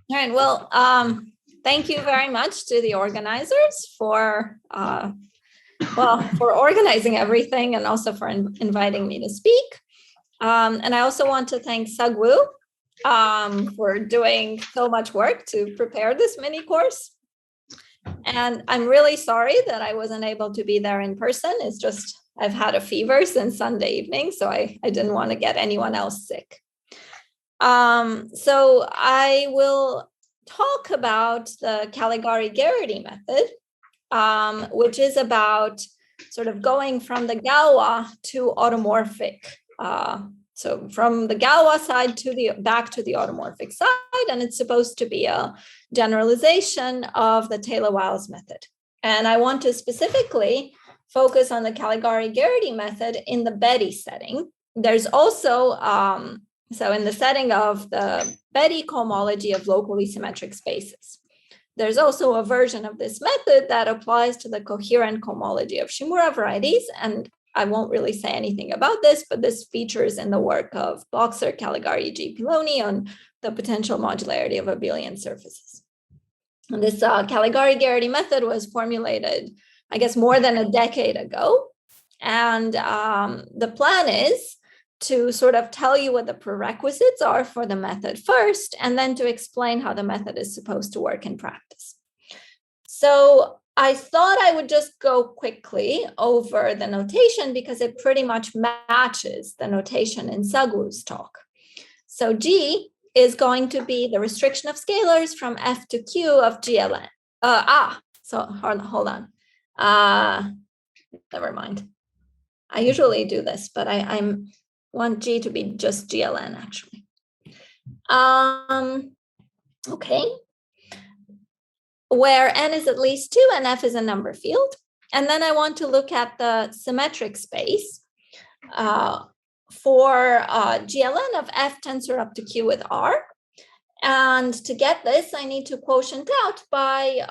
All right, well, thank you very much to the organizers for organizing everything and also for inviting me to speak. And I also want to thank Sug Woo for doing so much work to prepare this mini course. And I'm really sorry that I wasn't able to be there in person. It's just I've had a fever since Sunday evening, so I didn't want to get anyone else sick. So I will talk about the Caligari-Garrity method, which is about sort of going from the Galois to automorphic. So from the Galois side to back to the automorphic side, and it's supposed to be a generalization of the Taylor-Wiles method. And I want to specifically focus on the Caligari-Garrity method in the Betti setting. There's also so in the setting of the Betti cohomology of locally symmetric spaces. There's also a version of this method that applies to the coherent cohomology of Shimura varieties. And I won't really say anything about this, but this features in the work of Boxer, Caligari, G. Piloni on the potential modularity of abelian surfaces. And this Caligari-Garrity method was formulated, I guess, more than a decade ago. And the plan is to sort of tell you what the prerequisites are for the method first, and then to explain how the method is supposed to work in practice. So I thought I would just go quickly over the notation because it pretty much matches the notation in Sug Woo's talk. So G is going to be the restriction of scalars from F to Q of GLN. So hold on. Never mind. I usually do this, but I want G to be just GLN actually. Okay. Where N is at least 2 and F is a number field. And then I want to look at the symmetric space for GLN of F tensor up to Q with R. And to get this, I need to quotient out by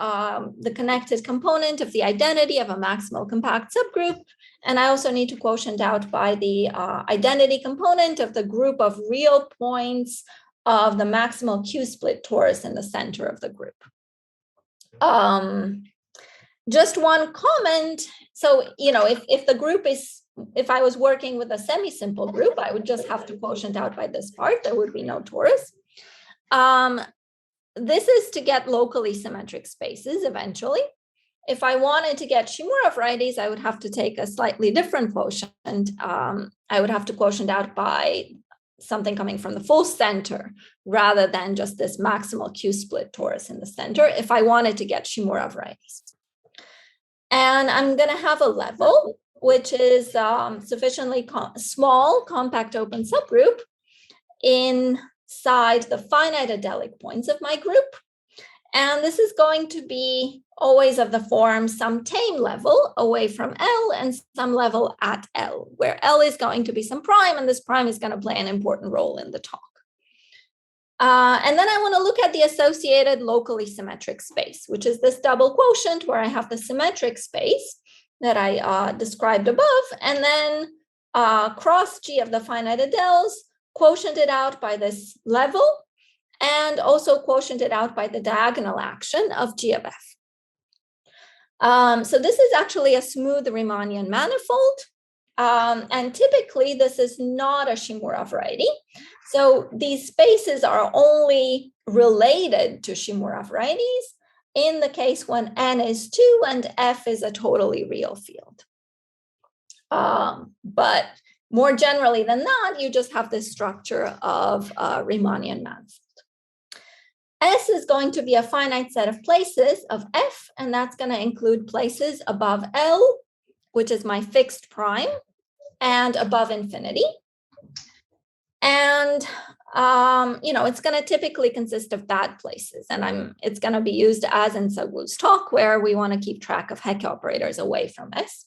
the connected component of the identity of a maximal compact subgroup. And I also need to quotient out by the identity component of the group of real points of the maximal Q-split torus in the center of the group. Just one comment. So, if the group is, if I was working with a semi-simple group, I would just have to quotient out by this part. There would be no torus. This is to get locally symmetric spaces eventually. If I wanted to get Shimura varieties, I would have to take a slightly different quotient. I would have to quotient out by something coming from the full center rather than just this maximal Q-split torus in the center if I wanted to get Shimura varieties. And I'm going to have a level, which is sufficiently small, compact open subgroup inside the finite adelic points of my group. And this is going to be always of the form some tame level away from L and some level at L, where L is going to be some prime, and this prime is going to play an important role in the talk. And then I want to look at the associated locally symmetric space, which is this double quotient where I have the symmetric space that I described above, and then cross G of the finite adels, quotiented out by this level, and also quotiented out by the diagonal action of G of F. So this is actually a smooth Riemannian manifold. And typically, this is not a Shimura variety. So these spaces are only related to Shimura varieties in the case when N is 2 and F is a totally real field. But more generally than that, you just have this structure of Riemannian manifold. S is going to be a finite set of places of F, and that's going to include places above L, which is my fixed prime, and above infinity. And, it's going to typically consist of bad places, and it's going to be used as in Sug Woo's talk, where we want to keep track of Hecke operators away from S.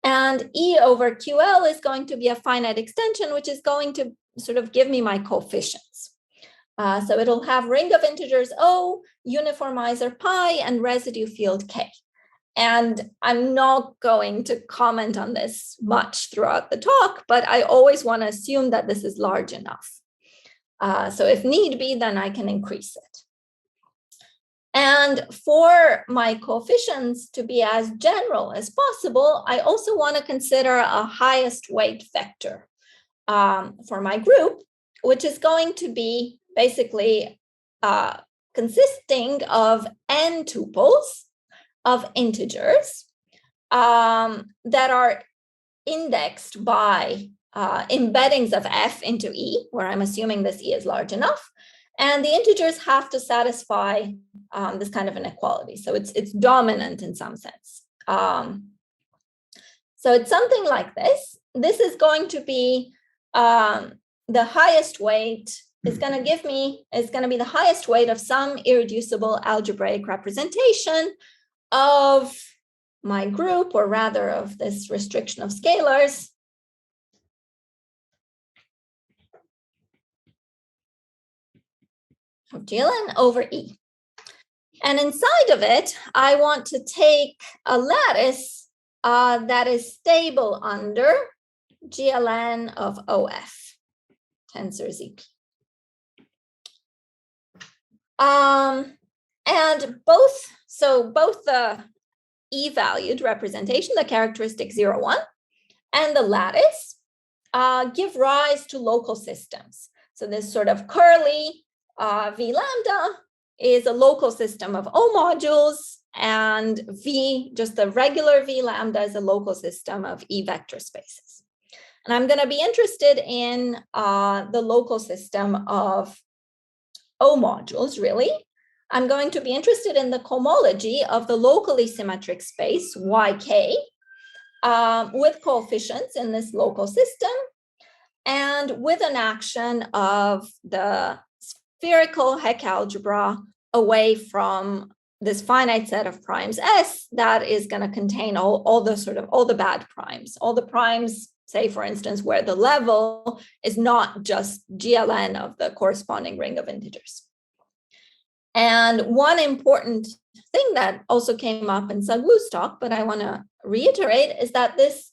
And E over QL is going to be a finite extension, which is going to sort of give me my coefficients. So it'll have ring of integers O, uniformizer pi, and residue field K. And I'm not going to comment on this much throughout the talk, but I always want to assume that this is large enough. So if need be, then I can increase it. And for my coefficients to be as general as possible, I also want to consider a highest weight vector for my group, which is going to be basically consisting of n tuples of integers that are indexed by embeddings of f into e, where I'm assuming this e is large enough. And the integers have to satisfy this kind of inequality. So it's dominant in some sense. So it's something like this. This is going to be the highest weight is going to give me, is going to be the highest weight of some irreducible algebraic representation of my group, or rather of this restriction of scalars, of GLN over E. And inside of it, I want to take a lattice that is stable under GLN of OF, tensor ZP. And both the E-valued representation, the characteristic 0, 1, and the lattice give rise to local systems. So this sort of curly V lambda is a local system of O modules, and V, just the regular V lambda, is a local system of E vector spaces. And I'm going to be interested in the local system of O modules, really. I'm going to be interested in the cohomology of the locally symmetric space YK with coefficients in this local system, and with an action of the spherical Heck algebra away from this finite set of primes S that is going to contain all the bad primes, all the primes, say, for instance, where the level is not just GLN of the corresponding ring of integers. And one important thing that also came up in Sug Woo's talk, but I want to reiterate, is that this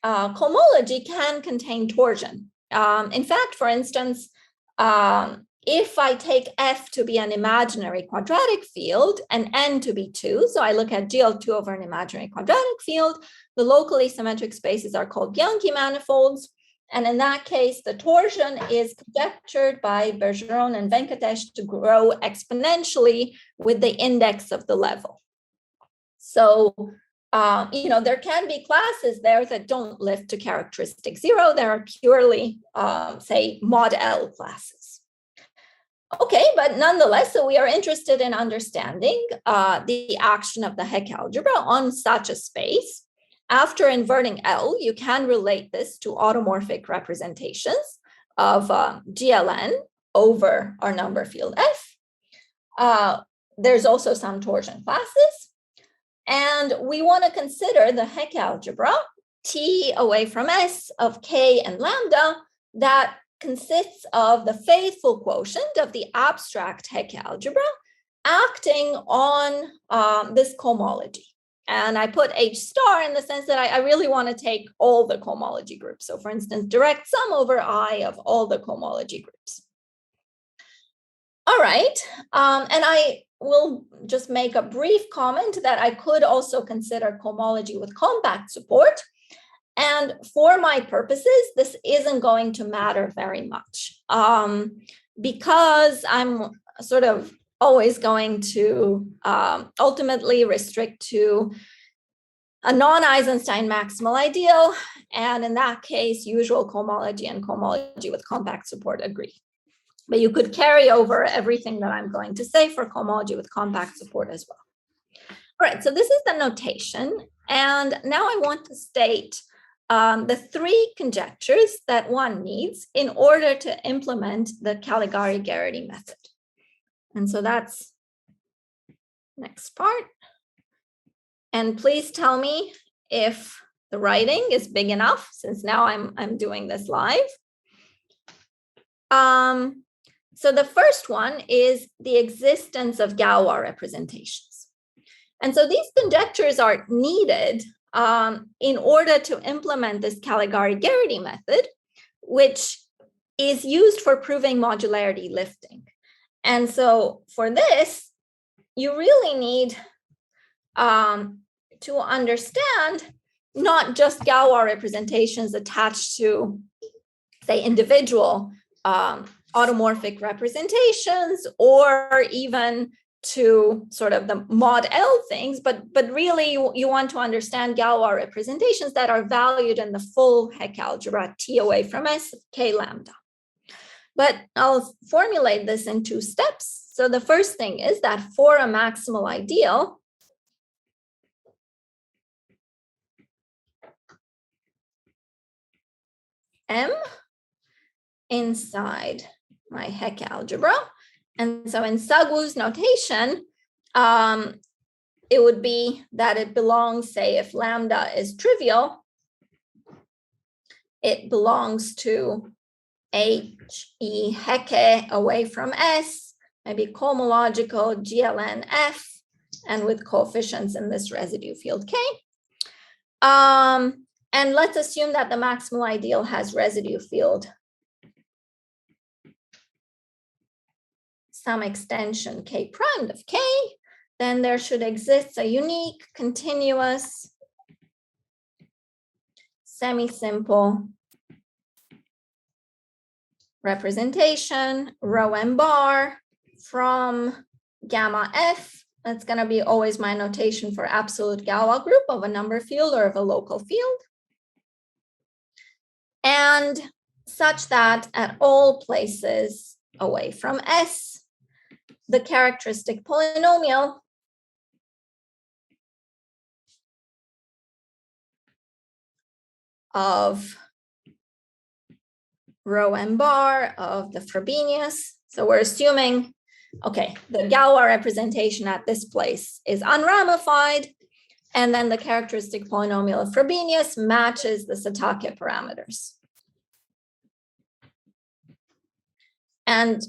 cohomology can contain torsion. In fact, for instance, if I take F to be an imaginary quadratic field and N to be 2, so I look at GL2 over an imaginary quadratic field, the locally symmetric spaces are called Bianchi manifolds. And in that case, the torsion is conjectured by Bergeron and Venkatesh to grow exponentially with the index of the level. So, there can be classes there that don't lift to characteristic 0. There are purely, say, mod L classes. Okay, but nonetheless, so we are interested in understanding the action of the Heck algebra on such a space. After inverting L, you can relate this to automorphic representations of GLN over our number field F. There's also some torsion classes. And we want to consider the Heck algebra, T away from S of K and lambda, that consists of the faithful quotient of the abstract Heck algebra acting on this cohomology. And I put H star in the sense that I really want to take all the cohomology groups. So for instance, direct sum over I of all the cohomology groups. All right, and I will just make a brief comment that I could also consider cohomology with compact support. And for my purposes, this isn't going to matter very much because I'm sort of always going to ultimately restrict to a non-Eisenstein maximal ideal. And in that case, usual cohomology and cohomology with compact support agree. But you could carry over everything that I'm going to say for cohomology with compact support as well. All right, so this is the notation. And now I want to state the 3 conjectures that one needs in order to implement the Caligari-Garrity method. And so that's next part. And please tell me if the writing is big enough, since now I'm doing this live. So the first one is the existence of Galois representations. And so these conjectures are needed in order to implement this Caligari-Garrity method, which is used for proving modularity lifting. And so for this, you really need to understand not just Galois representations attached to, say, individual automorphic representations, or even to sort of the mod L things, but really you want to understand Galois representations that are valued in the full Hecke algebra T away from S K lambda. But I'll formulate this in 2 steps. So the first thing is that for a maximal ideal, M inside my Hecke algebra. And so in Sug Woo's notation, it would be that it belongs, say, if lambda is trivial, it belongs to H-E Hecke away from S, maybe cohomological GLN F, and with coefficients in this residue field K. And let's assume that the maximal ideal has residue field some extension K prime of K, then there should exist a unique, continuous, semi-simple representation, rho m bar from gamma F. That's going to be always my notation for absolute Galois group of a number field or of a local field. And such that at all places away from S, the characteristic polynomial of rho m bar of the Frobenius. So we're assuming, okay, the Galois representation at this place is unramified, and then the characteristic polynomial of Frobenius matches the Satake parameters. And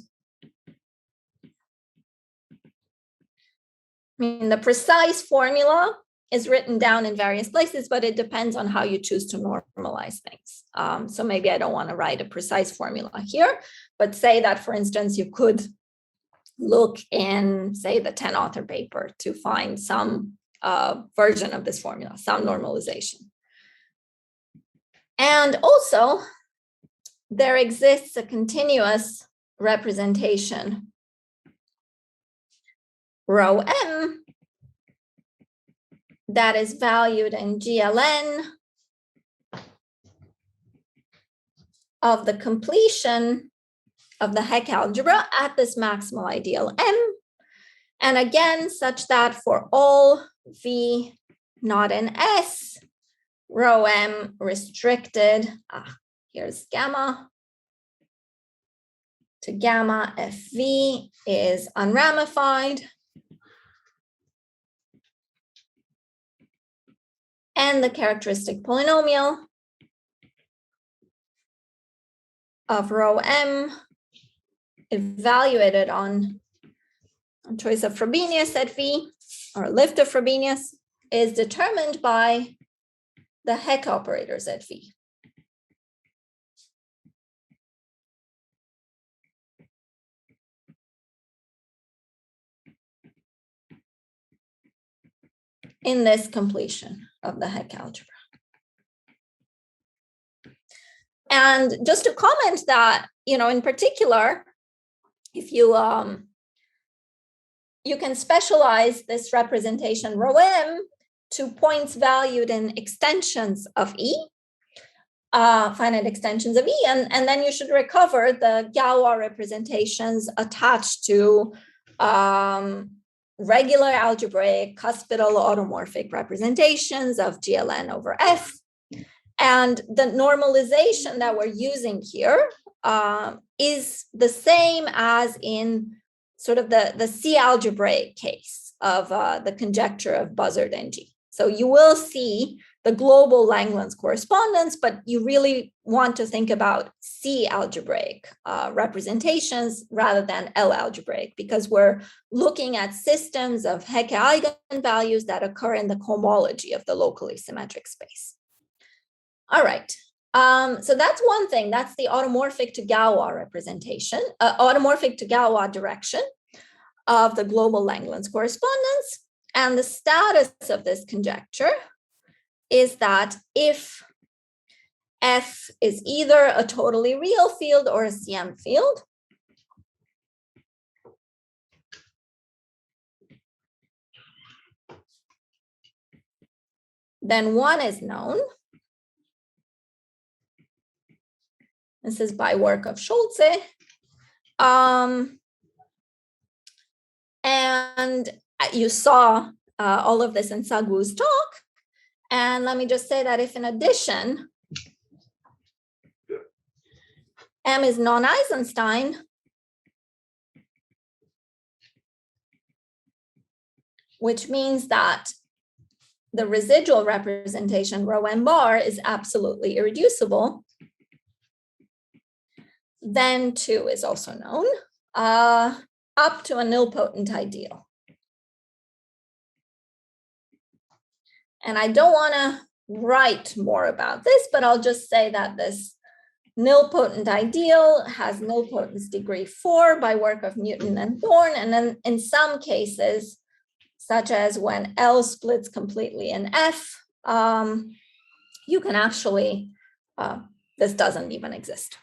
I mean, the precise formula is written down in various places, but it depends on how you choose to normalize things. So maybe I don't want to write a precise formula here, but say that, for instance, you could look in, say, the 10 author paper to find some version of this formula, some normalization. And also, there exists a continuous representation rho m that is valued in GLN of the completion of the Hecke algebra at this maximal ideal M. And again, such that for all V not in S, rho m restricted, here's gamma, to gamma FV is unramified. And the characteristic polynomial of rho m evaluated on choice of Frobenius at V, or lift of Frobenius, is determined by the Hecke operators at V. In this completion of the Hecke algebra. And just to comment that, in particular, if you you can specialize this representation rho m to points valued in extensions of E, finite extensions of E, and then you should recover the Galois representations attached to regular algebraic cuspidal automorphic representations of GLN over F. And the normalization that we're using here is the same as in sort of the C algebraic case of the conjecture of Buzzard NG. So you will see the global Langlands correspondence, but you really want to think about C algebraic representations rather than L algebraic, because we're looking at systems of Hecke eigenvalues that occur in the cohomology of the locally symmetric space. All right. So that's one thing. That's the automorphic to Galois representation, automorphic to Galois direction of the global Langlands correspondence. And the status of this conjecture is that if F is either a totally real field or a CM field, then one is known. This is by work of Scholze. And you saw all of this in Sug Woo's talk. And let me just say that if in addition, M is non-Eisenstein, which means that the residual representation rho m bar is absolutely irreducible, then 2 is also known, up to a nilpotent ideal. And I don't want to write more about this, but I'll just say that this nilpotent ideal has nilpotence degree 4 by work of Newton and Thorne. And then in some cases, such as when L splits completely in F, you can actually, this doesn't even exist.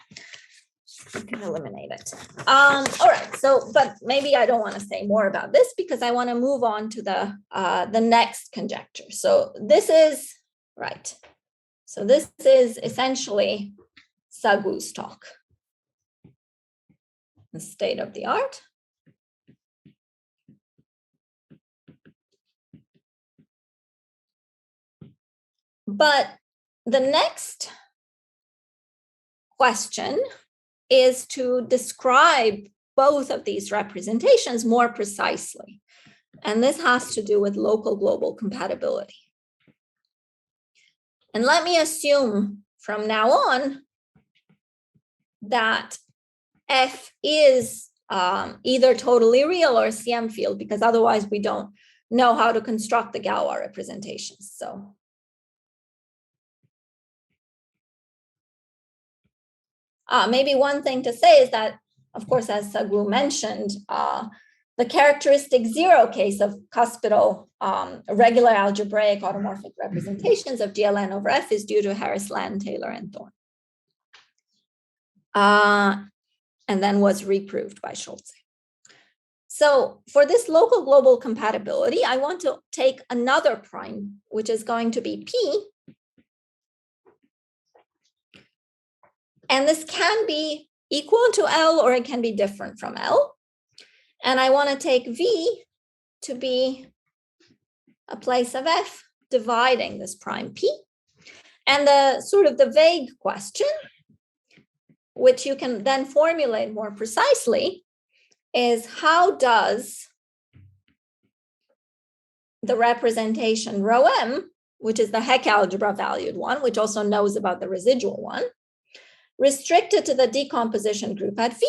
You can eliminate it. All right, so, but maybe I don't want to say more about this because I want to move on to the next conjecture. So this is, right. So this is essentially Sug Woo's talk, the state of the art. But the next question is to describe both of these representations more precisely. And this has to do with local global compatibility. And let me assume from now on that F is either totally real or CM field, because otherwise we don't know how to construct the Galois representations. So maybe one thing to say is that, of course, as Sug Woo mentioned, the characteristic 0 case of cuspidal regular algebraic automorphic representations of GLN over F is due to Harris, Land, Taylor, and Thorne. And then was reproved by Scholze. So for this local global compatibility, I want to take another prime, which is going to be P. And this can be equal to L or it can be different from L. And I want to take V to be a place of F dividing this prime P. And the sort of the vague question, which you can then formulate more precisely, is how does the representation rho m, which is the Hecke algebra valued one, which also knows about the residual one, restricted to the decomposition group at V,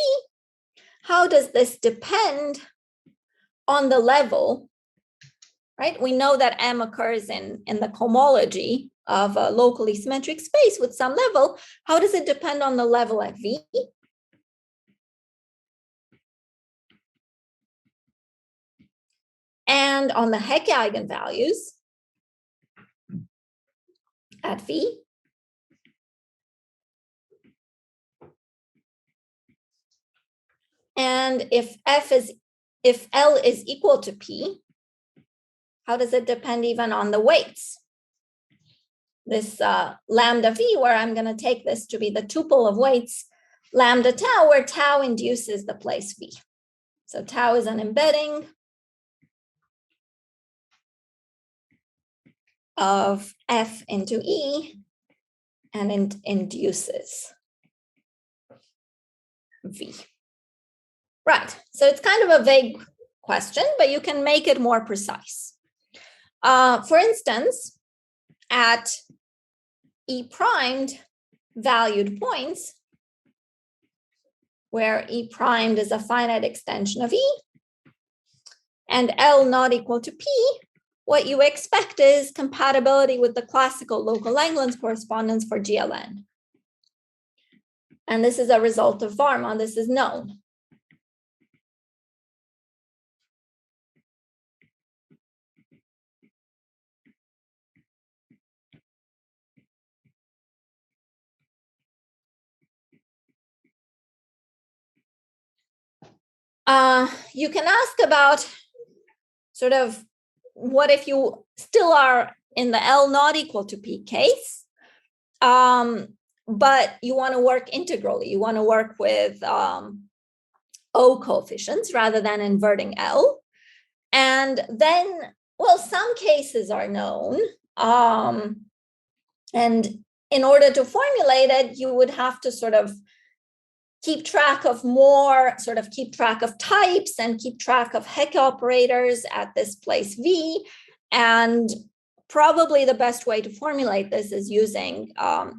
how does this depend on the level, right? We know that M occurs in the cohomology of a locally symmetric space with some level. How does it depend on the level at V? And on the Hecke eigenvalues at V? And if L is equal to P, how does it depend even on the weights? This lambda V, where I'm going to take this to be the tuple of weights, lambda tau, where tau induces the place V. So tau is an embedding of F into E, and it induces V. Right, so it's kind of a vague question, but you can make it more precise. For instance, at E primed valued points, where E primed is a finite extension of E, and L not equal to P, what you expect is compatibility with the classical local Langlands correspondence for GLN. And this is a result of Varma, this is known. You can ask about sort of what if you still are in the L not equal to P case, but you want to work integrally. You want to work with O coefficients rather than inverting L. And then, well, some cases are known. And in order to formulate it, you would have to sort of keep track of types and keep track of Hecke operators at this place V. And probably the best way to formulate this is using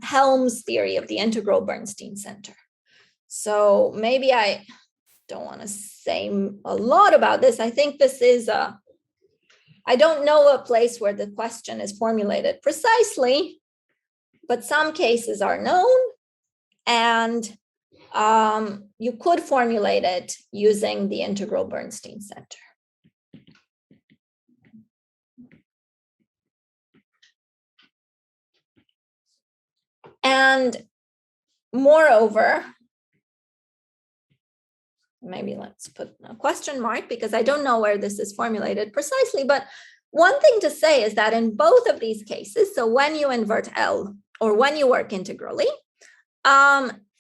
Helm's theory of the integral Bernstein center. So maybe I don't want to say a lot about this. I think this is I don't know a place where the question is formulated precisely, but some cases are known, and you could formulate it using the integral Bernstein center. And moreover, maybe let's put a question mark because I don't know where this is formulated precisely, but one thing to say is that in both of these cases, so when you invert L or when you work integrally,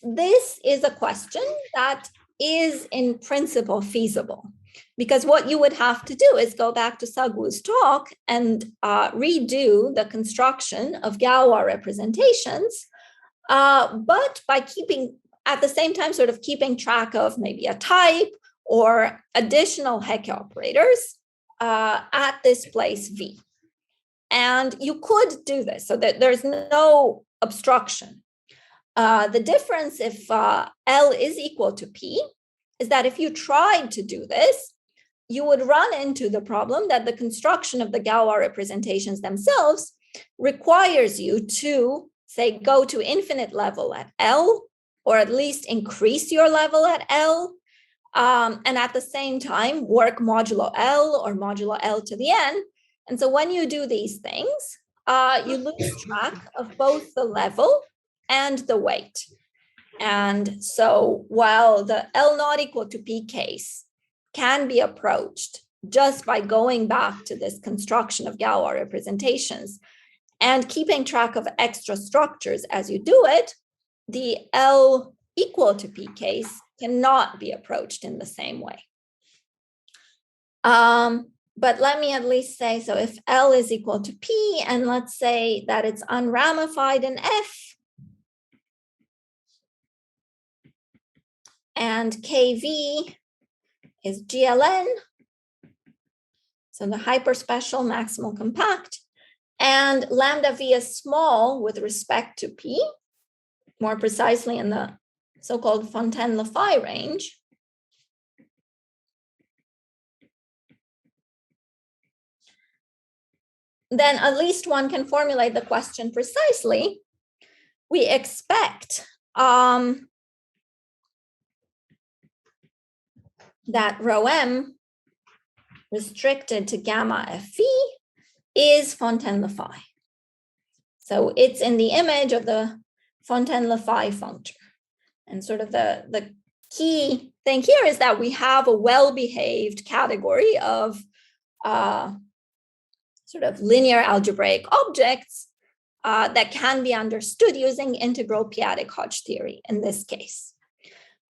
this is a question that is in principle feasible, because what you would have to do is go back to Sug Woo's talk and redo the construction of Galois representations, but by keeping, at the same time, sort of keeping track of maybe a type or additional Hecke operators at this place V. And you could do this so that there's no obstruction. The difference if L is equal to P is that if you tried to do this, you would run into the problem that the construction of the Galois representations themselves requires you to, say, go to infinite level at L, or at least increase your level at L, and at the same time work modulo L or modulo L to the n. And so when you do these things, you lose track of both the level and the weight. And so while the L not equal to P case can be approached just by going back to this construction of Galois representations and keeping track of extra structures as you do it, the L equal to P case cannot be approached in the same way. But let me at least say, so if L is equal to P, and let's say that it's unramified in F, and KV is GLN, so the hyperspecial maximal compact, and lambda V is small with respect to P, more precisely in the so-called Fontaine-Lefy range, then at least one can formulate the question precisely. We expect that rho m restricted to gamma Fv is Fontaine-Lefy. So it's in the image of the Fontaine-Lefy functor. And sort of the key thing here is that we have a well-behaved category of sort of linear algebraic objects that can be understood using integral p-adic Hodge theory in this case.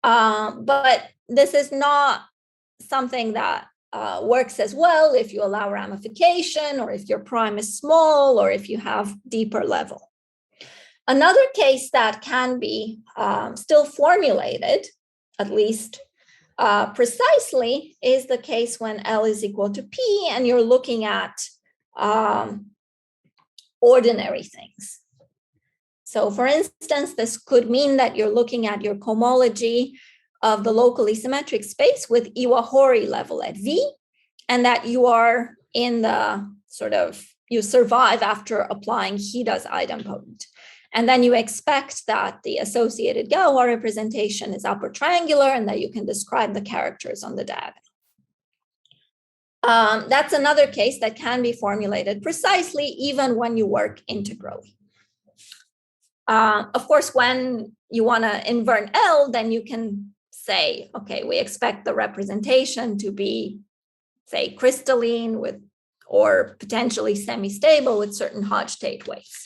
But this is not something that works as well if you allow ramification, or if your prime is small, or if you have deeper level. Another case that can be still formulated, at least precisely, is the case when L is equal to P and you're looking at ordinary things. So for instance, this could mean that you're looking at your cohomology of the locally symmetric space with Iwahori level at V, and that you are in the sort of, you survive after applying Hida's idempotent. And then you expect that the associated Galois representation is upper triangular and that you can describe the characters on the diagonal. That's another case that can be formulated precisely even when you work integrally. Of course, when you want to invert L, then you can say, okay, we expect the representation to be, say, crystalline with, or potentially semi-stable with certain Hodge-Tate weights.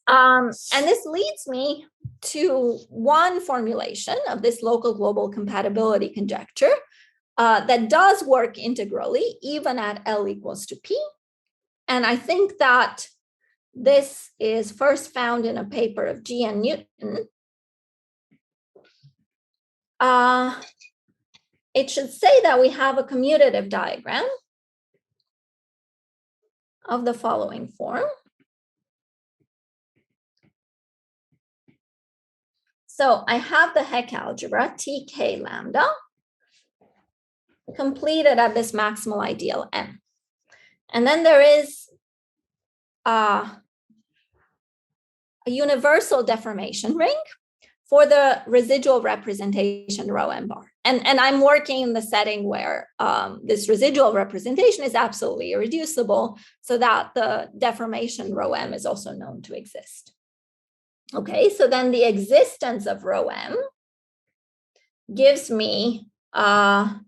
And this leads me to one formulation of this local global compatibility conjecture that does work integrally, even at L equals to P. And I think that this is first found in a paper of G. and Newton. It should say that we have a commutative diagram of the following form. So I have the Heck algebra, TK lambda, completed at this maximal ideal M. And then there is a universal deformation ring for the residual representation rho m bar. And I'm working in the setting where this residual representation is absolutely irreducible, so that the deformation rho m is also known to exist. Okay, so then the existence of rho m gives me an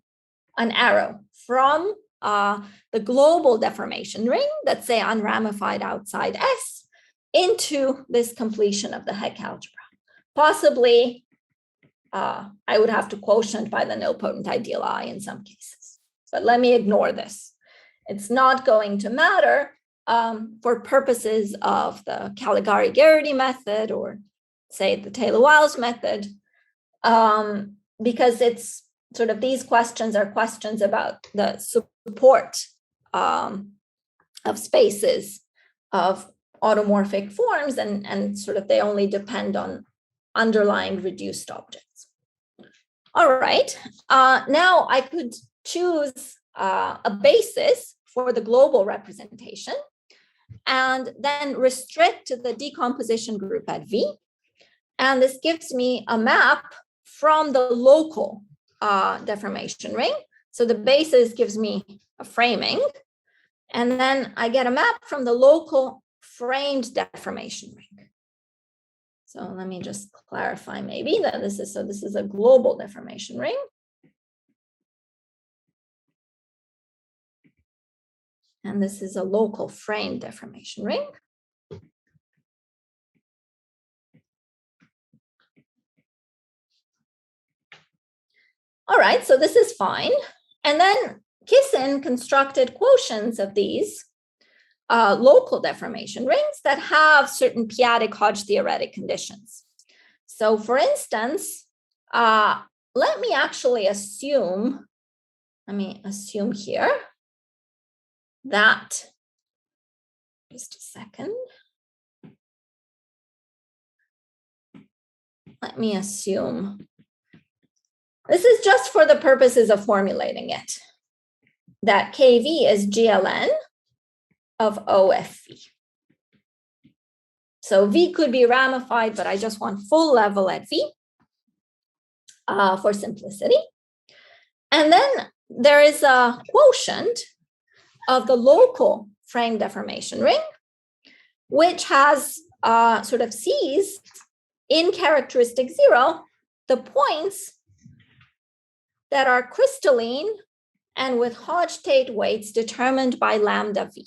arrow from the global deformation ring that's, say, unramified outside S into this completion of the Heck algebra. Possibly, I would have to quotient by the nilpotent ideal I in some cases, but let me ignore this. It's not going to matter for purposes of the Caligari-Garrity method, or say the Taylor-Wiles method, because it's sort of, these questions are questions about the support of spaces of automorphic forms, and sort of they only depend on underlying reduced objects. All right, now I could choose a basis for the global representation and then restrict the decomposition group at V. And this gives me a map from the local deformation ring. So the basis gives me a framing, and then I get a map from the local framed deformation ring. So let me just clarify maybe that this is a global deformation ring. And this is a local framed deformation ring. All right, so this is fine. And then Kissin constructed quotients of these local deformation rings that have certain p-adic Hodge theoretic conditions. So for instance, let me assume here that, just a second. Let me assume, this is just for the purposes of formulating it, that KV is GLN of OFV. So V could be ramified, but I just want full level at V for simplicity. And then there is a quotient of the local frame deformation ring, which has sort of sees in characteristic 0 the points that are crystalline and with Hodge-Tate weights determined by lambda V.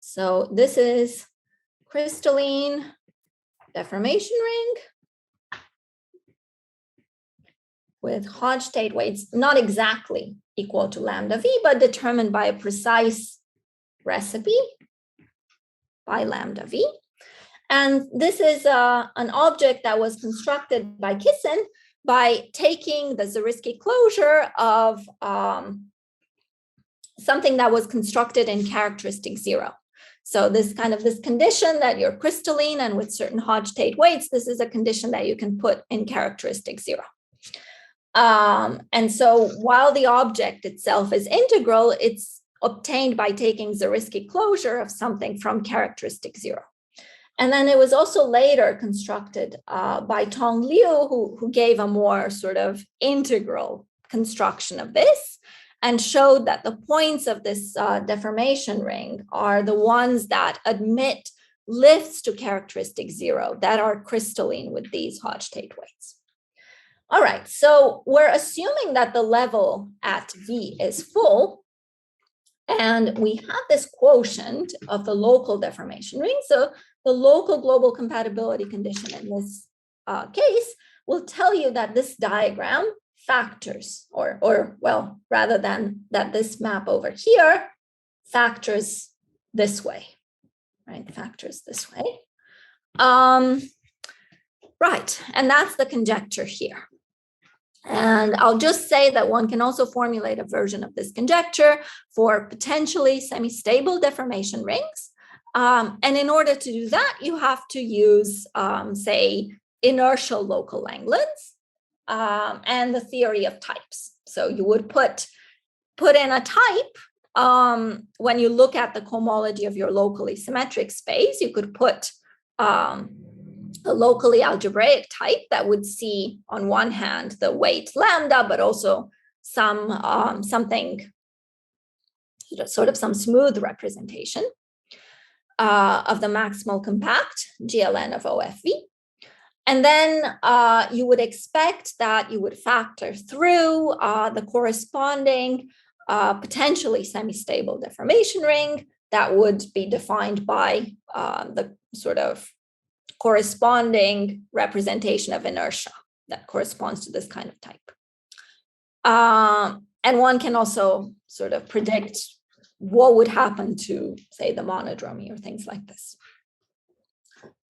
So this is crystalline deformation ring with Hodge-Tate weights not exactly equal to lambda V, but determined by a precise recipe by lambda V. And this is an object that was constructed by Kissin by taking the Zariski closure of something that was constructed in characteristic 0. So this condition that you're crystalline and with certain Hodge-Tate weights, this is a condition that you can put in characteristic 0. And so while the object itself is integral, it's obtained by taking Zariski closure of something from characteristic 0. And then it was also later constructed by Tong Liu, who gave a more sort of integral construction of this and showed that the points of this deformation ring are the ones that admit lifts to characteristic 0 that are crystalline with these Hodge-Tate weights. All right, so we're assuming that the level at V is full, and we have this quotient of the local deformation ring. So the local global compatibility condition in this case will tell you that this diagram factors, or well, rather than that this map over here factors this way, right? Factors this way. Right, and that's the conjecture here. And I'll just say that one can also formulate a version of this conjecture for potentially semi-stable deformation rings. And in order to do that, you have to use, say, inertial local Langlands and the theory of types. So you would put in a type. When you look at the cohomology of your locally symmetric space, you could put a locally algebraic type that would see, on one hand, the weight lambda, but also something, sort of some smooth representation of the maximal compact GLN of OFV. And then you would expect that you would factor through the corresponding potentially semi-stable deformation ring that would be defined by the sort of corresponding representation of inertia that corresponds to this kind of type. And one can also sort of predict what would happen to, say, the monodromy or things like this.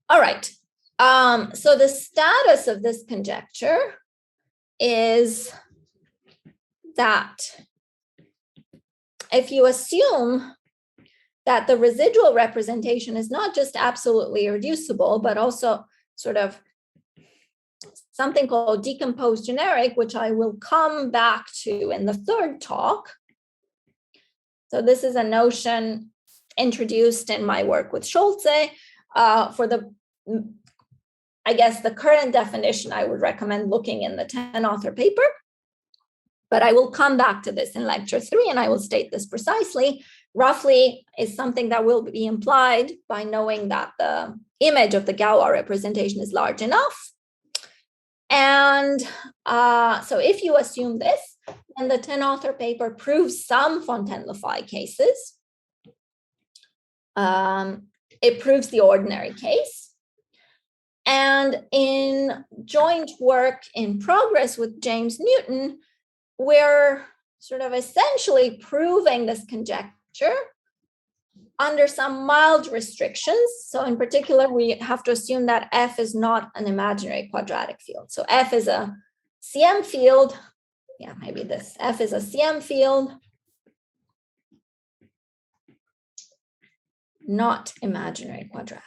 All right. So the status of this conjecture is that if you assume that the residual representation is not just absolutely irreducible, but also sort of something called decomposed generic, which I will come back to in the third talk. So this is a notion introduced in my work with Scholze. For the, I guess, the current definition, I would recommend looking in the 10-author paper. But I will come back to this in lecture 3, and I will state this precisely. Roughly is something that will be implied by knowing that the image of the Galois representation is large enough. And so if you assume this, then the 10-author paper proves some Fontaine-Lefy cases. It proves the ordinary case. And in joint work in progress with James Newton, we're sort of essentially proving this conjecture under some mild restrictions. So in particular, we have to assume that F is not an imaginary quadratic field. So F is a CM field. Yeah, maybe this. F is a CM field, not imaginary quadratic.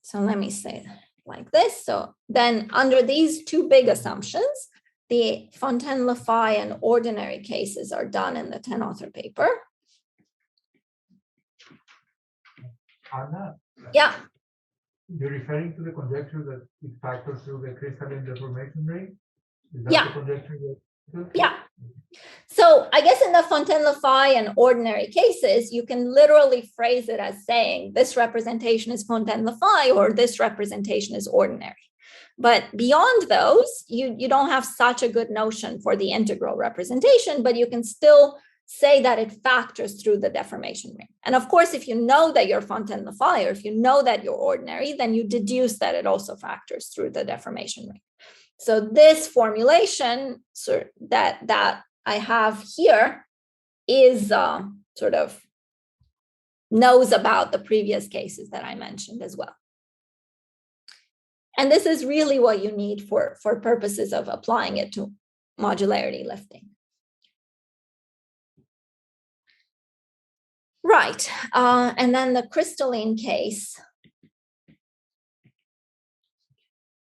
So let me say that like this. So then under these two big assumptions, the Fontaine-Lefy and ordinary cases are done in the 10-author paper. Anna? Yeah. You're referring to the conjecture that it factors through the crystalline deformation ring? Is that the conjecture? Yeah. So I guess in the Fontaine-Lefy and ordinary cases, you can literally phrase it as saying this representation is Fontaine-Lefy or this representation is ordinary. But beyond those, you don't have such a good notion for the integral representation, but you can still say that it factors through the deformation ring. And of course, if you know that you're Fontaine-Lefy or if you know that you're ordinary, then you deduce that it also factors through the deformation ring. So this formulation that I have here is sort of knows about the previous cases that I mentioned as well. And this is really what you need for purposes of applying it to modularity lifting. Right, and then the crystalline case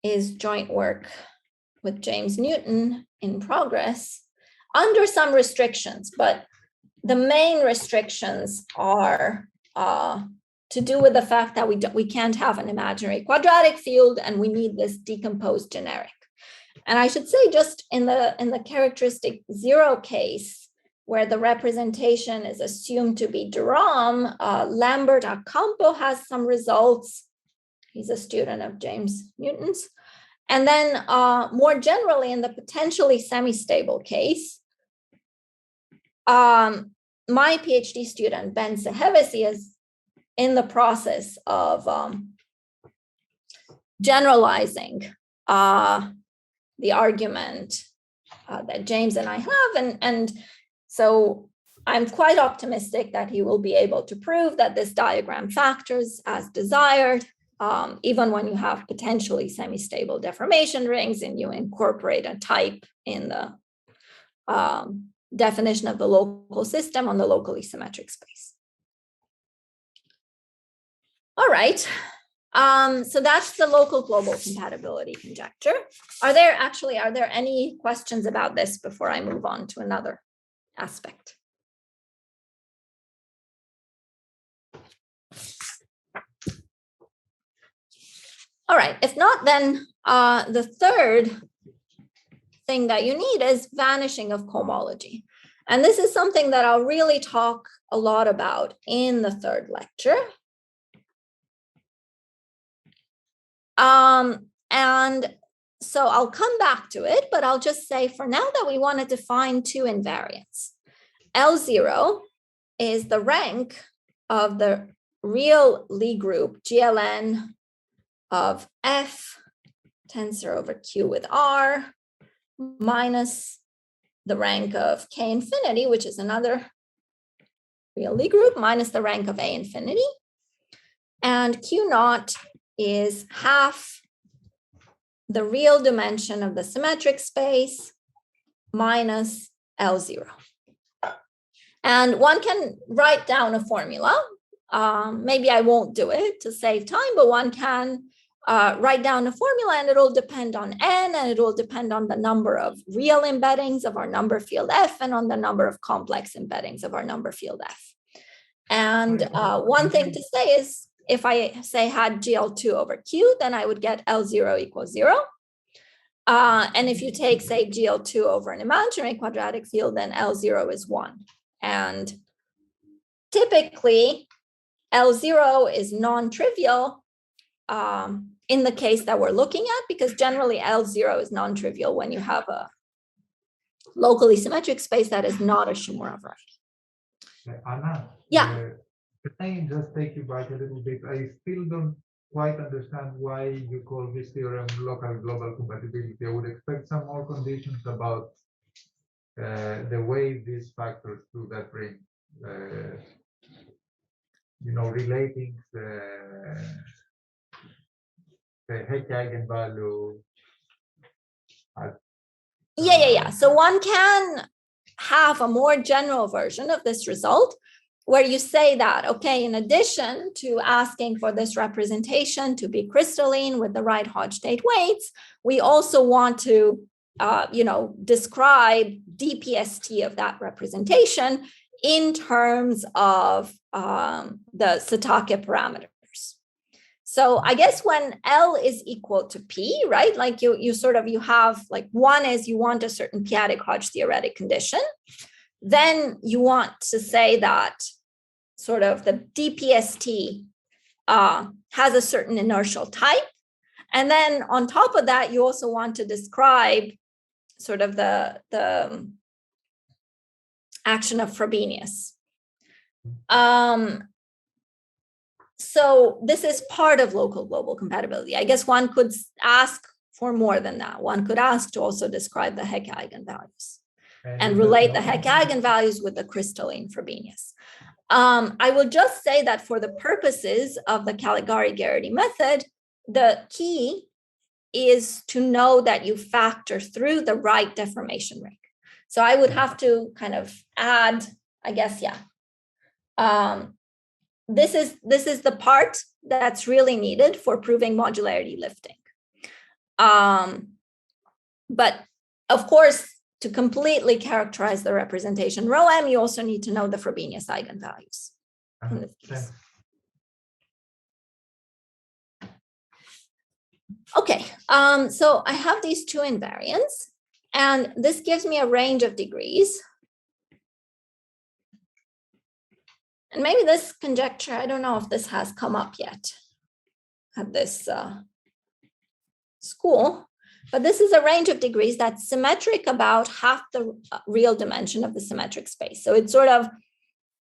is joint work with James Newton in progress under some restrictions, but the main restrictions are to do with the fact that we can't have an imaginary quadratic field, and we need this decomposed generic. And I should say, just in the characteristic zero case, where the representation is assumed to be de Rham, Lambert Acampo has some results. He's a student of James Newton's. And then more generally, in the potentially semi-stable case, my PhD student, Ben Sehevesi, is in the process of generalizing the argument that James and I have. And so I'm quite optimistic that he will be able to prove that this diagram factors as desired, even when you have potentially semi-stable deformation rings and you incorporate a type in the definition of the local system on the locally symmetric space. All right, so that's the local global compatibility conjecture. Are there any questions about this before I move on to another aspect? All right, if not, then the third thing that you need is vanishing of cohomology. And this is something that I'll really talk a lot about in the third lecture. And so I'll come back to it, but I'll just say for now that we want to define two invariants. L0 is the rank of the real Lie group GLN of F tensor over Q with R minus the rank of K infinity, which is another real Lie group, minus the rank of A infinity. And Q naught is half the real dimension of the symmetric space minus L0. And one can write down a formula. Maybe I won't do it to save time, but one can write down a formula, and it'll depend on N, and it will depend on the number of real embeddings of our number field F and on the number of complex embeddings of our number field F. And one thing to say is, if I say had GL2 over Q, then I would get L0 equals 0. And if you take, say, GL2 over an imaginary quadratic field, then L0 is 1. And typically, L0 is non-trivial in the case that we're looking at, because generally L0 is non-trivial when you have a locally symmetric space that is not a Shimura variety. Anna, yeah. Can I just take you back a little bit? I still don't quite understand why you call this theorem local global compatibility. I would expect some more conditions about the way these factors to that ring, relating the Hecke eigenvalue. Yeah. So one can have a more general version of this result, where you say that, okay, in addition to asking for this representation to be crystalline with the right Hodge state weights, we also want to, describe DPST of that representation in terms of the Satake parameters. So I guess when L is equal to P, right? Like you have, like, one is you want a certain p-adic Hodge theoretic condition. Then you want to say that sort of the DPST has a certain inertial type. And then on top of that, you also want to describe sort of the action of Frobenius. So this is part of local global compatibility. I guess one could ask for more than that. One could ask to also describe the Hecke eigenvalues and relate the Hecke eigenvalues with the crystalline Frobenius. I will just say that for the purposes of the Caligari-Garrity method, the key is to know that you factor through the right deformation ring. So I would have to kind of add, I guess, yeah. This is the part that's really needed for proving modularity lifting. But of course, to completely characterize the representation rho m, you also need to know the Frobenius eigenvalues in this case. Okay, so I have these two invariants, and this gives me a range of degrees. And maybe this conjecture, I don't know if this has come up yet at this school, but this is a range of degrees that's symmetric about half the real dimension of the symmetric space. So it's sort of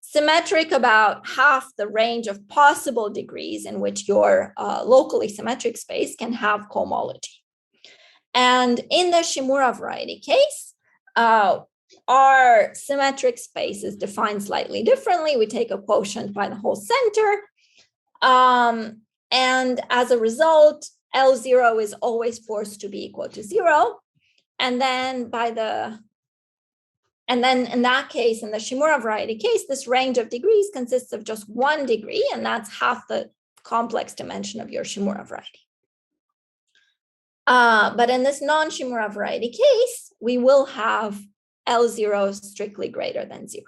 symmetric about half the range of possible degrees in which your locally symmetric space can have cohomology. And in the Shimura variety case, our symmetric space is defined slightly differently. We take a quotient by the whole center. And as a result, L0 is always forced to be equal to 0. And then in that case, in the Shimura variety case, this range of degrees consists of just 1 degree, and that's half the complex dimension of your Shimura variety. But in this non-Shimura variety case, we will have L0 strictly greater than 0.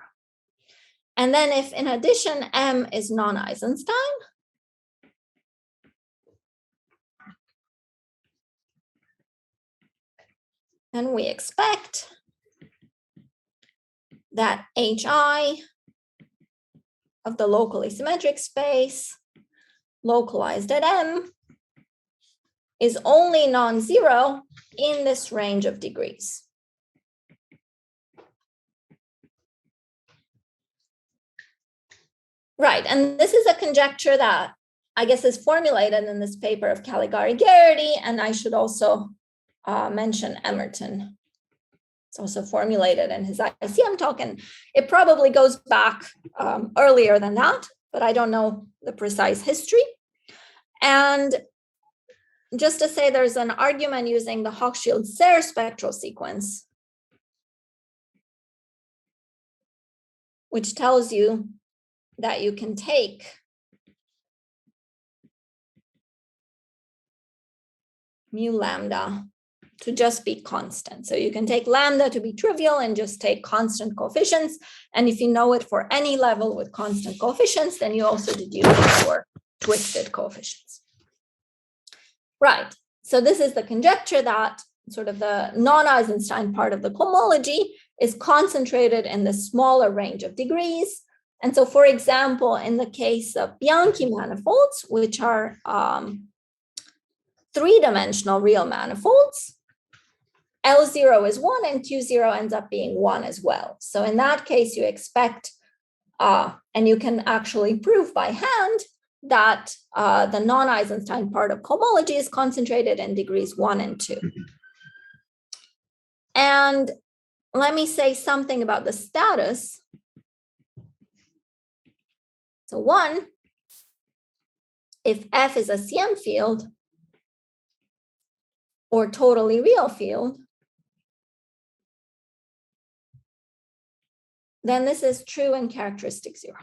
And then if in addition M is non-Eisenstein, then we expect that HI of the locally symmetric space localized at M is only non-zero in this range of degrees. Right, and this is a conjecture that I guess is formulated in this paper of Caligari-Garrity, and I should also mention Emerton. It's also formulated in his ICM talk, and it probably goes back earlier than that, but I don't know the precise history. And just to say, there's an argument using the Hochschild-Serre spectral sequence, which tells you that you can take mu lambda to just be constant. So you can take lambda to be trivial and just take constant coefficients. And if you know it for any level with constant coefficients, then you also deduce it for twisted coefficients. Right, so this is the conjecture that sort of the non-Eisenstein part of the cohomology is concentrated in the smaller range of degrees. And so, for example, in the case of Bianchi manifolds, which are three-dimensional real manifolds, L0 is 1 and Q0 ends up being 1 as well. So in that case, you expect, and you can actually prove by hand, that the non-Eisenstein part of cohomology is concentrated in degrees 1 and 2. And let me say something about the status. So 1, if F is a CM field or totally real field, then this is true in characteristic 0.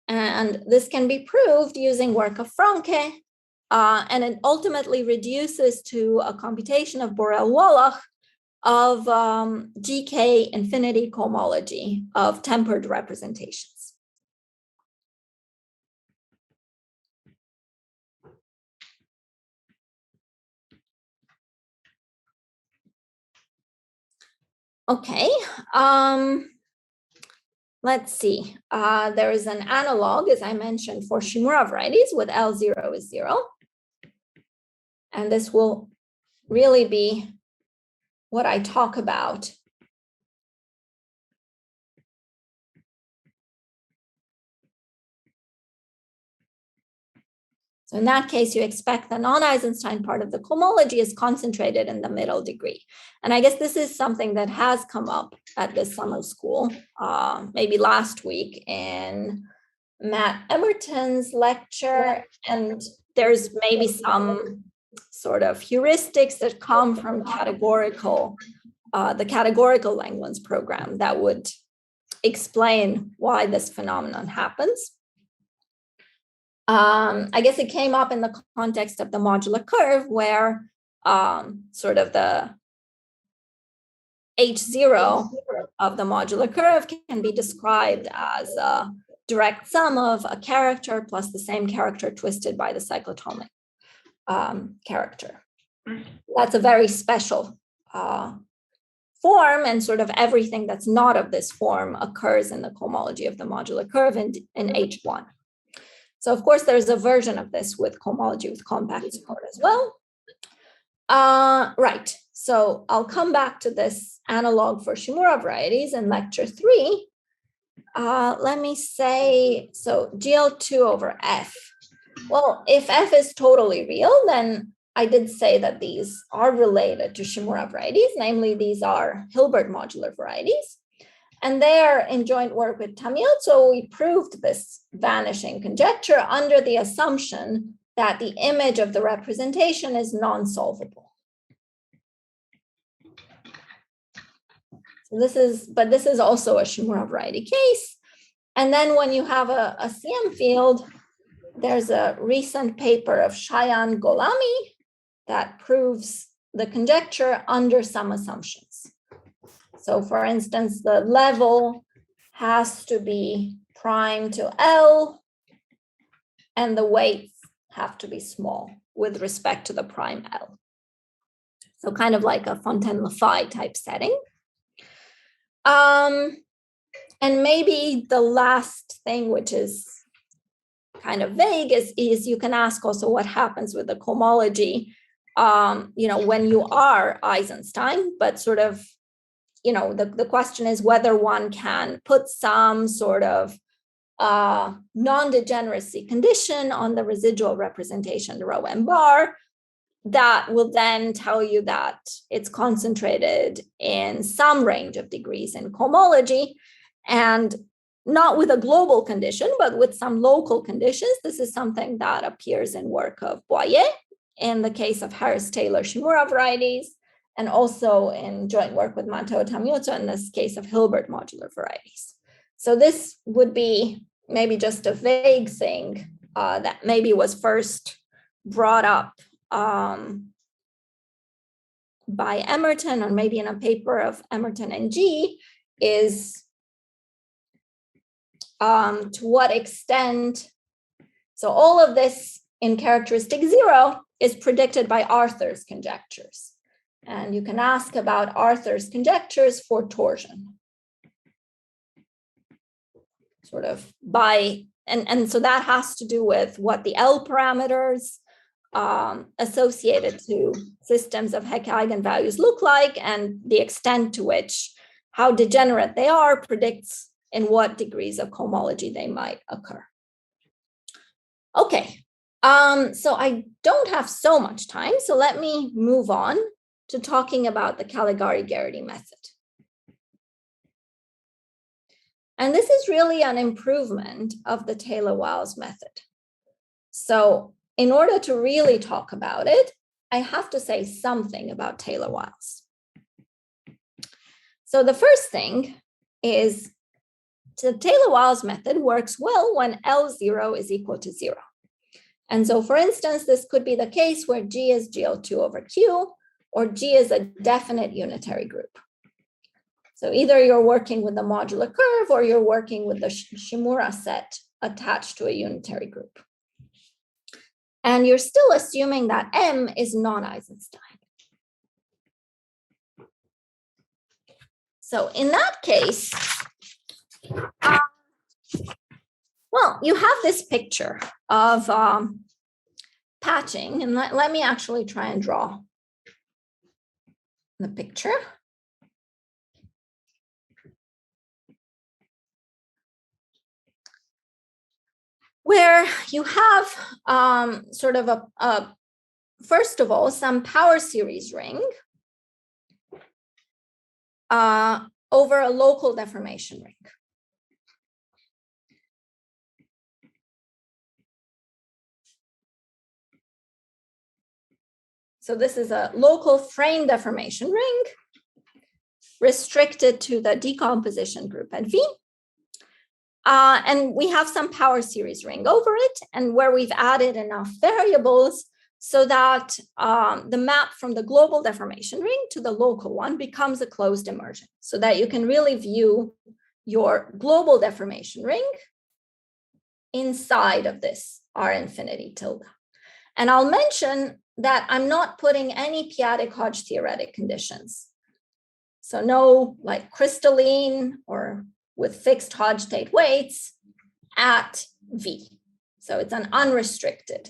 And this can be proved using work of Franke, and it ultimately reduces to a computation of Borel-Wallach of GK infinity cohomology of tempered representations. Okay, let's see. There is an analog, as I mentioned, for Shimura varieties with L0 is 0. And this will really be what I talk about. So in that case, you expect the non-Eisenstein part of the cohomology is concentrated in the middle degree. And I guess this is something that has come up at this summer school, maybe last week in Matt Emerton's lecture. And there's maybe some sort of heuristics that come from the categorical Langlands program that would explain why this phenomenon happens. I guess it came up in the context of the modular curve, where sort of the H0 of the modular curve can be described as a direct sum of a character plus the same character twisted by the cyclotomic character. That's a very special form, and sort of everything that's not of this form occurs in the cohomology of the modular curve in H1. So of course, there's a version of this with cohomology with compact support as well. Right, so I'll come back to this analog for Shimura varieties in lecture 3. Let me say, so GL2 over F. Well, if F is totally real, then I did say that these are related to Shimura varieties, namely these are Hilbert modular varieties. And there, in joint work with Tamiotso, we proved this vanishing conjecture under the assumption that the image of the representation is non-solvable. So this is also a Shimura variety case. And then when you have a CM field, there's a recent paper of Shayan Golami that proves the conjecture under some assumptions. So for instance, the level has to be prime to L, and the weights have to be small with respect to the prime L. So kind of like a Fontaine-Lefay type setting. And maybe the last thing, which is kind of vague, is you can ask also what happens with the cohomology, when you are Eisenstein, but sort of, the question is whether one can put some sort of non-degeneracy condition on the residual representation, the rho m bar, that will then tell you that it's concentrated in some range of degrees in cohomology, and not with a global condition, but with some local conditions. This is something that appears in work of Boyer in the case of Harris-Taylor-Shimura varieties, and also in joint work with Matteo Tamiotso in this case of Hilbert modular varieties. So this would be maybe just a vague thing that maybe was first brought up by Emerton, or maybe in a paper of Emerton and G, is to what extent, so all of this in characteristic 0 is predicted by Arthur's conjectures. And you can ask about Arthur's conjectures for torsion. Sort of by, and so that has to do with what the L parameters associated to systems of Hecke eigenvalues look like, and the extent to which how degenerate they are predicts in what degrees of cohomology they might occur. Okay, so I don't have so much time, so let me move on to talking about the Caligari-Garrity method. And this is really an improvement of the Taylor-Wiles method. So in order to really talk about it, I have to say something about Taylor-Wiles. So the first thing is the Taylor-Wiles method works well when L0 is equal to 0. And so for instance, this could be the case where G is GL2 over Q, or G is a definite unitary group. So either you're working with the modular curve or you're working with the Shimura set attached to a unitary group. And you're still assuming that M is non-Eisenstein. So in that case, well, you have this picture of patching, and let me actually try and draw the picture. Where you have sort of first of all, some power series ring over a local deformation ring. So this is a local frame deformation ring restricted to the decomposition group at V. And we have some power series ring over it, and where we've added enough variables so that the map from the global deformation ring to the local one becomes a closed immersion, so that you can really view your global deformation ring inside of this R infinity tilde. And I'll mention that I'm not putting any p-adic Hodge theoretic conditions. So no like crystalline or with fixed Hodge state weights at V. So it's an unrestricted.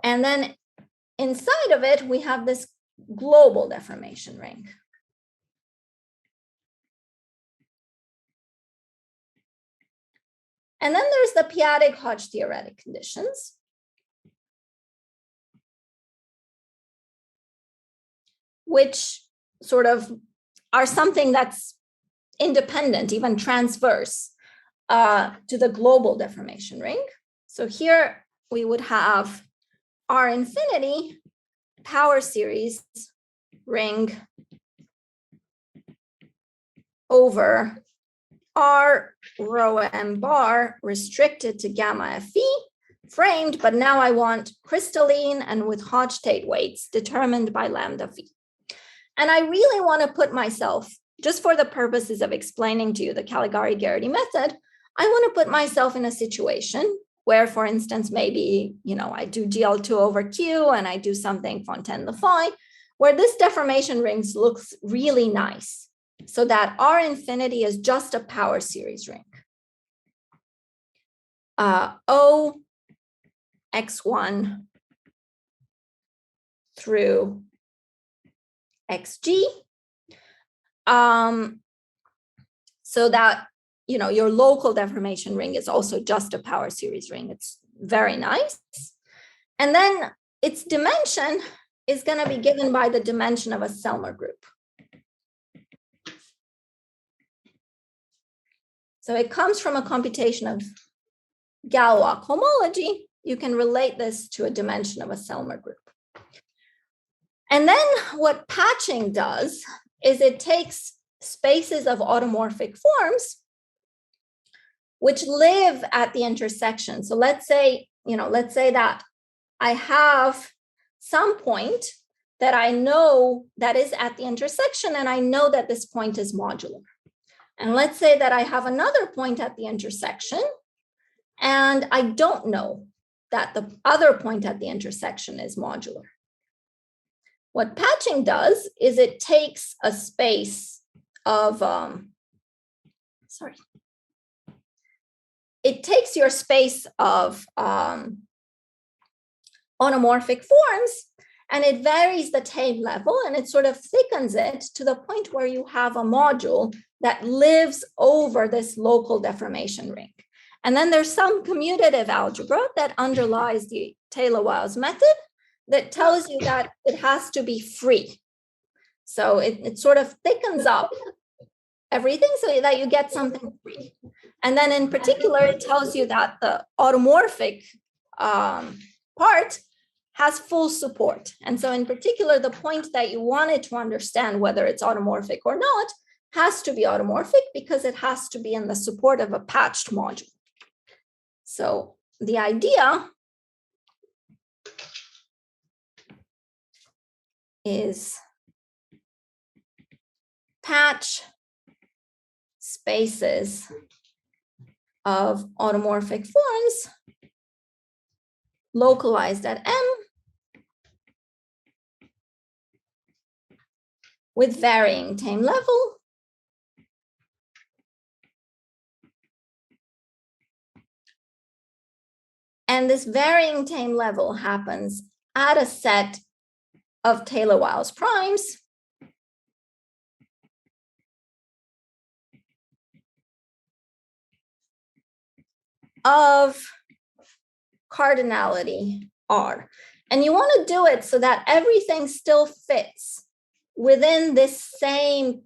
And then inside of it, we have this global deformation ring. And then there's the p-adic Hodge theoretic conditions, which sort of are something that's independent, even transverse to the global deformation ring. So here we would have R infinity power series ring over R rho m bar restricted to gamma Fe framed, but now I want crystalline and with Hodge state weights determined by lambda V. And I really want to put myself, just for the purposes of explaining to you the Caligari-Garrity method, I want to put myself in a situation where, for instance, maybe, I do GL2 over Q and I do something Fontaine-Le-Foy, where this deformation ring looks really nice, so that R infinity is just a power series ring. O x1 through xg, so that your local deformation ring is also just a power series ring. It's very nice. And then its dimension is going to be given by the dimension of a Selmer group. So it comes from a computation of Galois cohomology. You can relate this to a dimension of a Selmer group. And then what patching does is it takes spaces of automorphic forms which live at the intersection. So let's say that I have some point that I know that is at the intersection, and I know that this point is modular. And let's say that I have another point at the intersection, and I don't know that the other point at the intersection is modular. What patching does is it takes a space of, it takes your space of automorphic forms, and it varies the tame level, and it sort of thickens it to the point where you have a module that lives over this local deformation ring. And then there's some commutative algebra that underlies the Taylor-Wiles method that tells you that it has to be free. So it sort of thickens up everything so that you get something free. And then in particular, it tells you that the automorphic part has full support. And so in particular, the point that you wanted to understand whether it's automorphic or not has to be automorphic because it has to be in the support of a patched module. So the idea is patch spaces of automorphic forms localized at M with varying tame level and this varying tame level happens at a set of Taylor-Wiles primes of cardinality R. And you want to do it so that everything still fits within this same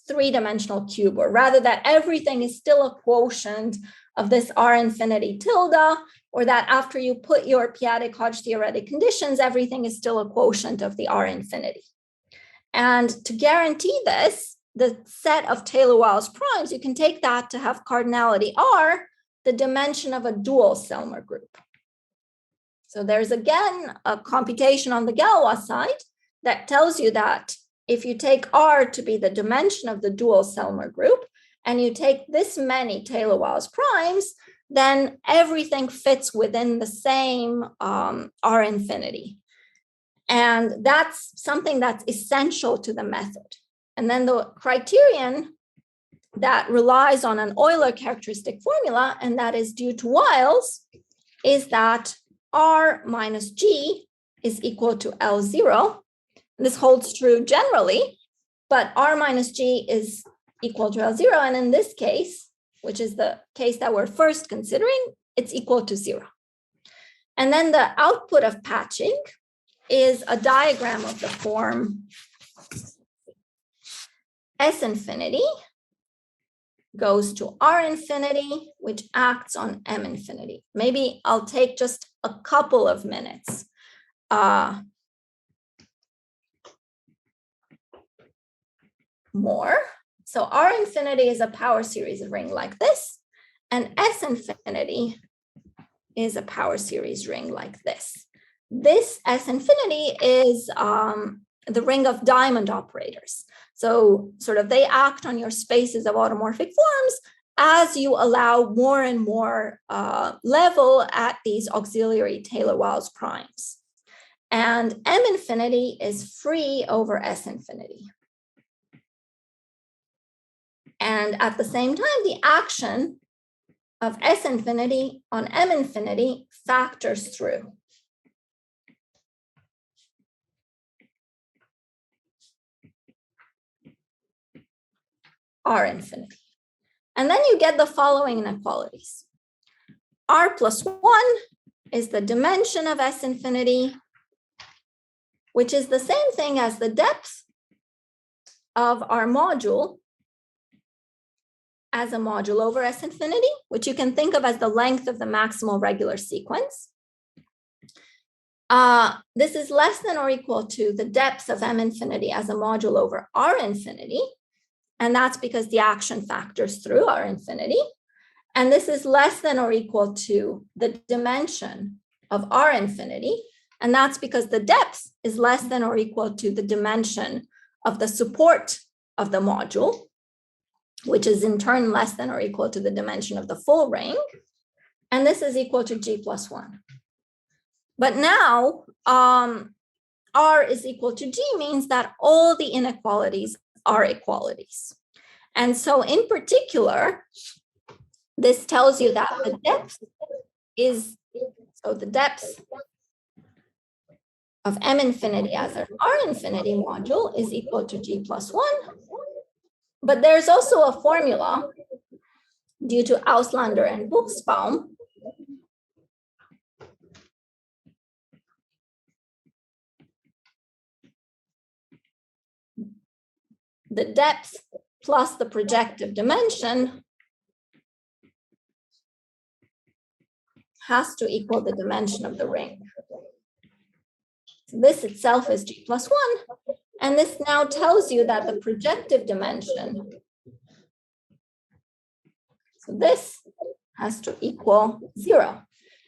three-dimensional cube, or rather that everything is still a quotient of this R infinity tilde, or that after you put your p-adic Hodge theoretic conditions, everything is still a quotient of the R infinity. And to guarantee this, the set of Taylor-Wiles primes, you can take that to have cardinality R, the dimension of a dual Selmer group. So there's again a computation on the Galois side that tells you that if you take R to be the dimension of the dual Selmer group, and you take this many Taylor-Wiles primes, then everything fits within the same R infinity. And that's something that's essential to the method. And then the criterion that relies on an Euler characteristic formula, and that is due to Wiles, is that R minus G is equal to L0. This holds true generally, but R minus G is equal to L0. And in this case, which is the case that we're first considering, it's equal to 0. And then the output of patching is a diagram of the form S infinity goes to R infinity, which acts on M infinity. Maybe I'll take just a couple of minutes more. So R infinity is a power series ring like this, and S infinity is a power series ring like this. This S infinity is the ring of diamond operators. So sort of they act on your spaces of automorphic forms as you allow more and more level at these auxiliary Taylor-Wiles primes. And M infinity is free over S infinity. And at the same time, the action of S infinity on M infinity factors through. R infinity. And then you get the following inequalities. R plus 1 is the dimension of S infinity, which is the same thing as the depth of our module as a module over S infinity, which you can think of as the length of the maximal regular sequence. This is less than or equal to the depth of M infinity as a module over R infinity. And that's because the action factors through R infinity. And this is less than or equal to the dimension of R infinity. And that's because the depth is less than or equal to the dimension of the support of the module, which is in turn less than or equal to the dimension of the full ring. And this is equal to G plus 1. But now R is equal to G means that all the inequalities are equalities. And so in particular, this tells you that the depth is, so the depth of M infinity as an R infinity module is equal to G plus 1. But there's also a formula due to Auslander and Buchsbaum the depth plus the projective dimension has to equal the dimension of the ring. So this itself is G plus 1. And this now tells you that the projective dimension, so this has to equal 0.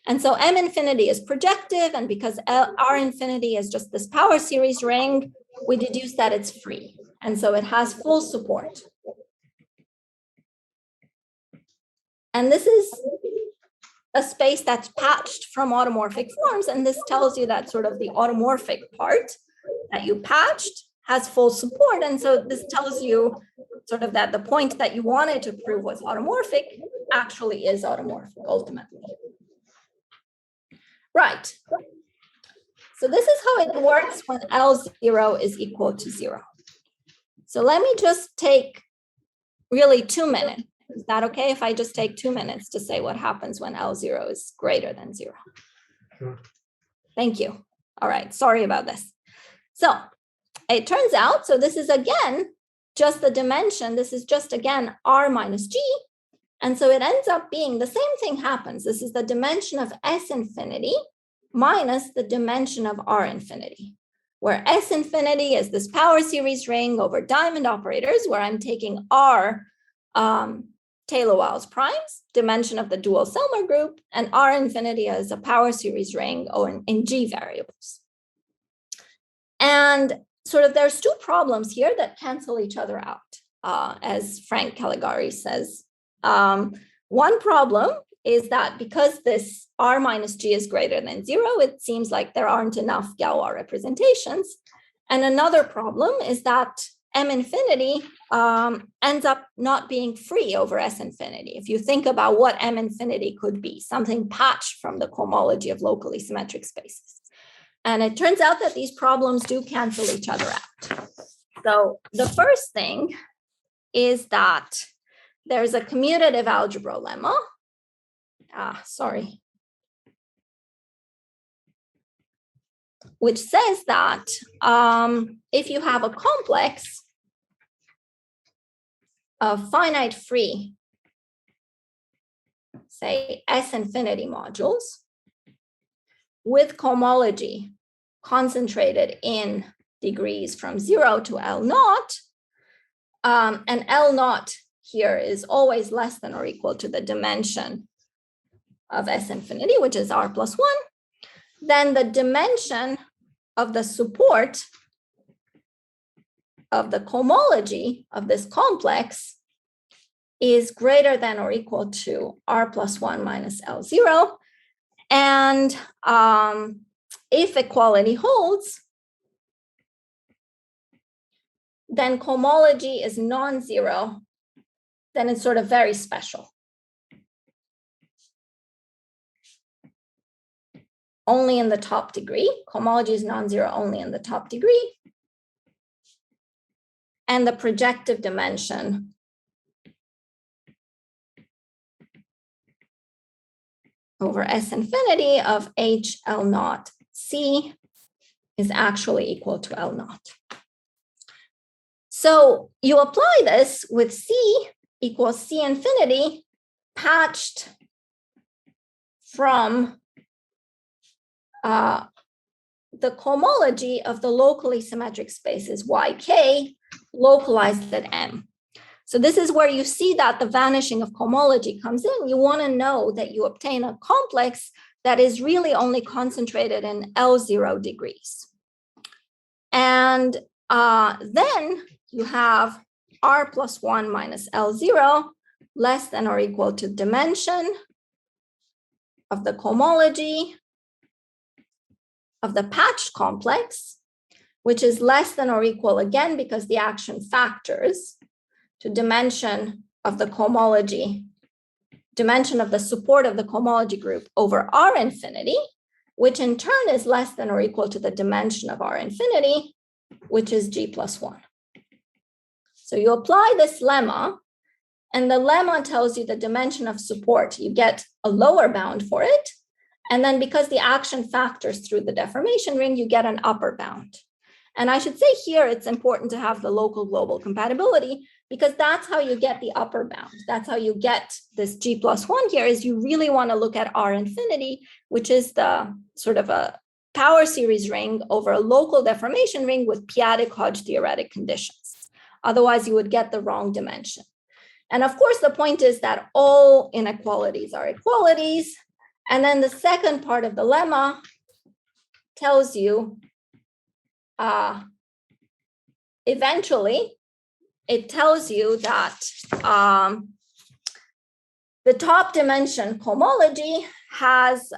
And so M infinity is projective, and because R infinity is just this power series ring, we deduce that it's free. And so it has full support. And this is a space that's patched from automorphic forms. And this tells you that sort of the automorphic part that you patched has full support. And so this tells you sort of that the point that you wanted to prove was automorphic actually is automorphic ultimately. Right. So this is how it works when L0 is equal to 0. So let me just take really 2 minutes. Is that okay if I just take 2 minutes to say what happens when L0 is greater than 0? Sure. Thank you. All right, sorry about this. So it turns out, so this is again, just the dimension. This is just again, R minus G. And so it ends up being the same thing happens. This is the dimension of S infinity minus the dimension of R infinity, where S infinity is this power series ring over diamond operators, where I'm taking R Taylor-Wiles primes, dimension of the dual Selmer group, and R infinity is a power series ring in G variables. And sort of there's two problems here that cancel each other out, as Frank Caligari says. One problem is that because this R minus G is greater than 0, it seems like there aren't enough Galois representations. And another problem is that M infinity ends up not being free over S infinity. If you think about what M infinity could be, something patched from the cohomology of locally symmetric spaces. And it turns out that these problems do cancel each other out. So the first thing is that there's a commutative algebra lemma. Which says that if you have a complex of finite free, say S infinity modules, with cohomology concentrated in degrees from 0 to L naught, and L naught here is always less than or equal to the dimension of S infinity, which is R plus 1, then the dimension of the support of the cohomology of this complex is greater than or equal to R plus 1 minus L0. And if equality holds, then cohomology is non-zero, then it's sort of very special. Only in the top degree. Cohomology is non-zero only in the top degree. And the projective dimension over S infinity of H L naught C is actually equal to L naught. So you apply this with C equals C infinity patched from the cohomology of the locally symmetric spaces YK localized at M. So this is where you see that the vanishing of cohomology comes in. You want to know that you obtain a complex that is really only concentrated in L0 degrees. And then you have R plus 1 minus L0 less than or equal to dimension of the cohomology of the patched complex, which is less than or equal again because the action factors to dimension of the cohomology, dimension of the support of the cohomology group over R infinity, which in turn is less than or equal to the dimension of R infinity, which is G plus 1. So you apply this lemma, and the lemma tells you the dimension of support. You get a lower bound for it. And then because the action factors through the deformation ring, you get an upper bound. And I should say here, it's important to have the local global compatibility because that's how you get the upper bound. That's how you get this G plus 1 here is you really want to look at R infinity, which is the sort of a power series ring over a local deformation ring with p-adic Hodge theoretic conditions. Otherwise, you would get the wrong dimension. And of course, the point is that all inequalities are equalities. And then the second part of the lemma tells you eventually, it tells you that the top dimension cohomology has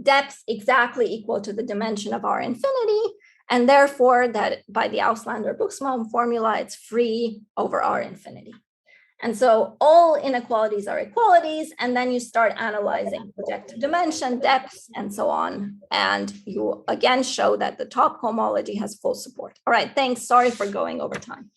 depth exactly equal to the dimension of R infinity, and therefore that by the Auslander-Buxbaum formula, it's free over R infinity. And so all inequalities are equalities, and then you start analyzing projective dimension, depth, and so on. And you again show that the top cohomology has full support. All right, thanks. Sorry for going over time.